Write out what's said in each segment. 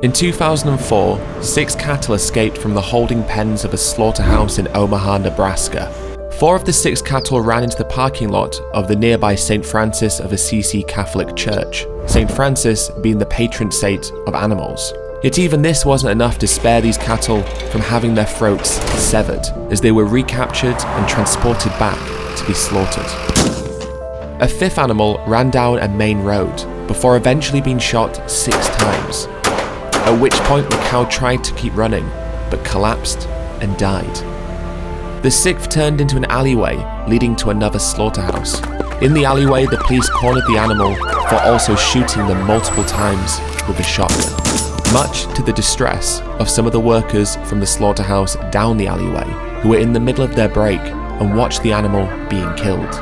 In 2004, 6 cattle escaped from the holding pens of a slaughterhouse in Omaha, Nebraska. 4 of the 6 cattle ran into the parking lot of the nearby St. Francis of Assisi Catholic Church, St. Francis being the patron saint of animals. Yet even this wasn't enough to spare these cattle from having their throats severed, as they were recaptured and transported back to be slaughtered. A 5th animal ran down a main road, before eventually being shot 6 times, at which point the cow tried to keep running, but collapsed and died. The 6th turned into an alleyway leading to another slaughterhouse. In the alleyway, the police cornered the animal for also shooting them multiple times with a shotgun, much to the distress of some of the workers from the slaughterhouse down the alleyway, who were in the middle of their break and watched the animal being killed.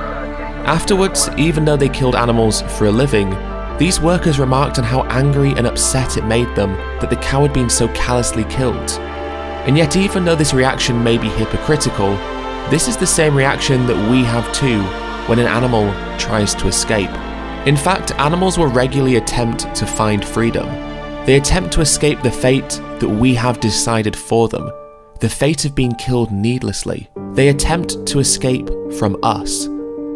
Afterwards, even though they killed animals for a living, these workers remarked on how angry and upset it made them that the cow had been so callously killed. And yet, even though this reaction may be hypocritical, this is the same reaction that we have too when an animal tries to escape. In fact, animals will regularly attempt to find freedom. They attempt to escape the fate that we have decided for them, the fate of being killed needlessly. They attempt to escape from us,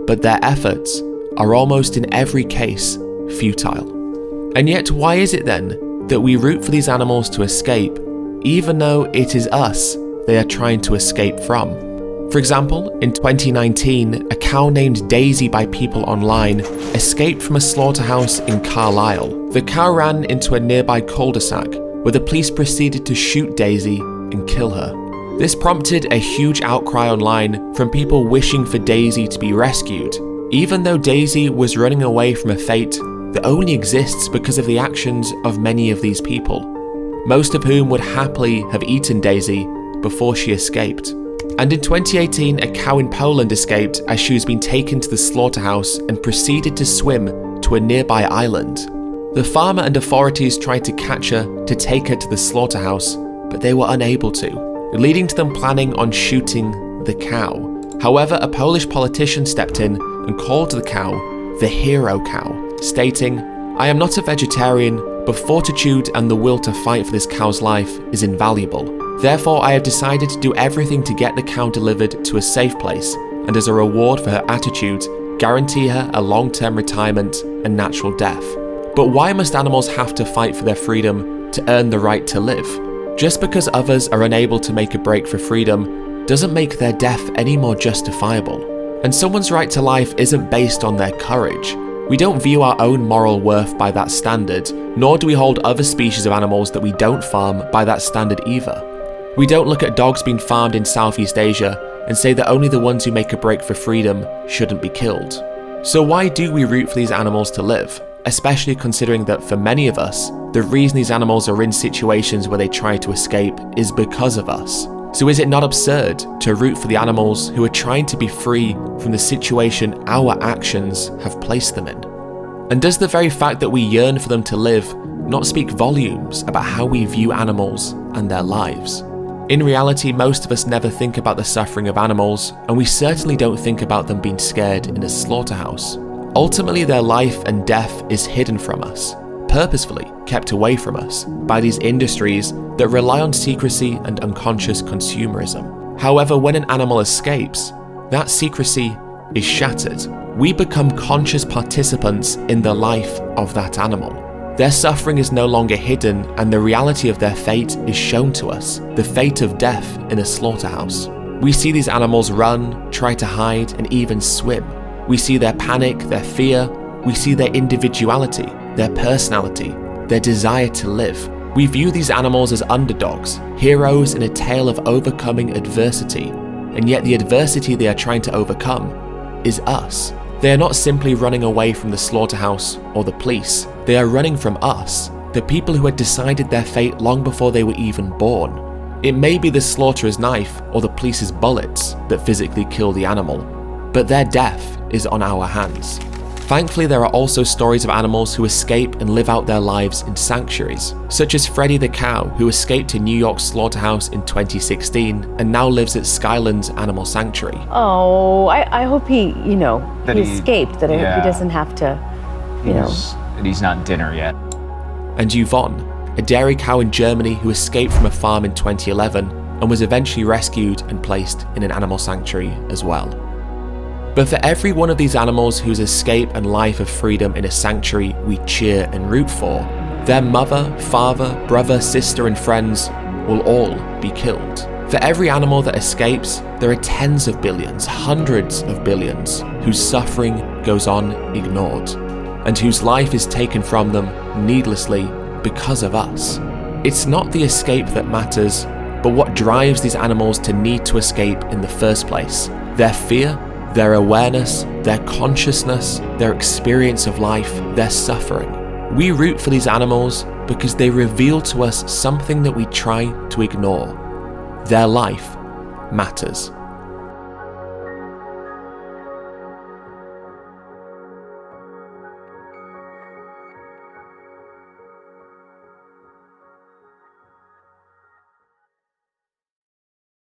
but their efforts are almost in every case futile. And yet, why is it then that we root for these animals to escape, even though it is us they are trying to escape from? For example, in 2019, a cow named Daisy by people online escaped from a slaughterhouse in Carlisle. The cow ran into a nearby cul-de-sac, where the police proceeded to shoot Daisy and kill her. This prompted a huge outcry online from people wishing for Daisy to be rescued, even though Daisy was running away from a fate that only exists because of the actions of many of these people, most of whom would happily have eaten Daisy before she escaped. And in 2018, a cow in Poland escaped as she was being taken to the slaughterhouse and proceeded to swim to a nearby island. The farmer and authorities tried to catch her to take her to the slaughterhouse, but they were unable to, leading to them planning on shooting the cow. However, a Polish politician stepped in and called the cow the hero cow, stating, "I am not a vegetarian, but fortitude and the will to fight for this cow's life is invaluable. Therefore, I have decided to do everything to get the cow delivered to a safe place, and as a reward for her attitude, guarantee her a long-term retirement and natural death." But why must animals have to fight for their freedom to earn the right to live? Just because others are unable to make a break for freedom doesn't make their death any more justifiable. And someone's right to life isn't based on their courage. We don't view our own moral worth by that standard, nor do we hold other species of animals that we don't farm by that standard either. We don't look at dogs being farmed in Southeast Asia and say that only the ones who make a break for freedom shouldn't be killed. So why do we root for these animals to live? Especially considering that for many of us, the reason these animals are in situations where they try to escape is because of us. So is it not absurd to root for the animals who are trying to be free from the situation our actions have placed them in? And does the very fact that we yearn for them to live not speak volumes about how we view animals and their lives? In reality, most of us never think about the suffering of animals, and we certainly don't think about them being scared in a slaughterhouse. Ultimately, their life and death is hidden from us, purposefully kept away from us by these industries that rely on secrecy and unconscious consumerism. However, when an animal escapes, that secrecy is shattered. We become conscious participants in the life of that animal. Their suffering is no longer hidden, and the reality of their fate is shown to us, the fate of death in a slaughterhouse. We see these animals run, try to hide, and even swim. We see their panic, their fear. We see their individuality, their personality, their desire to live. We view these animals as underdogs, heroes in a tale of overcoming adversity, and yet the adversity they are trying to overcome is us. They are not simply running away from the slaughterhouse or the police. They are running from us, the people who had decided their fate long before they were even born. It may be the slaughterer's knife or the police's bullets that physically kill the animal, but their death is on our hands. Thankfully, there are also stories of animals who escape and live out their lives in sanctuaries, such as Freddie the cow, who escaped a New York slaughterhouse in 2016 and now lives at Skylands Animal Sanctuary. Oh, I hope he escaped, that I hope he doesn't have to, He's not dinner yet. And Yvonne, a dairy cow in Germany who escaped from a farm in 2011 and was eventually rescued and placed in an animal sanctuary as well. But for every one of these animals whose escape and life of freedom in a sanctuary we cheer and root for, their mother, father, brother, sister and friends will all be killed. For every animal that escapes, there are tens of billions, hundreds of billions, whose suffering goes unignored, and whose life is taken from them needlessly because of us. It's not the escape that matters, but what drives these animals to need to escape in the first place. Their fear, their awareness, their consciousness, their experience of life, their suffering. We root for these animals because they reveal to us something that we try to ignore. Their life matters.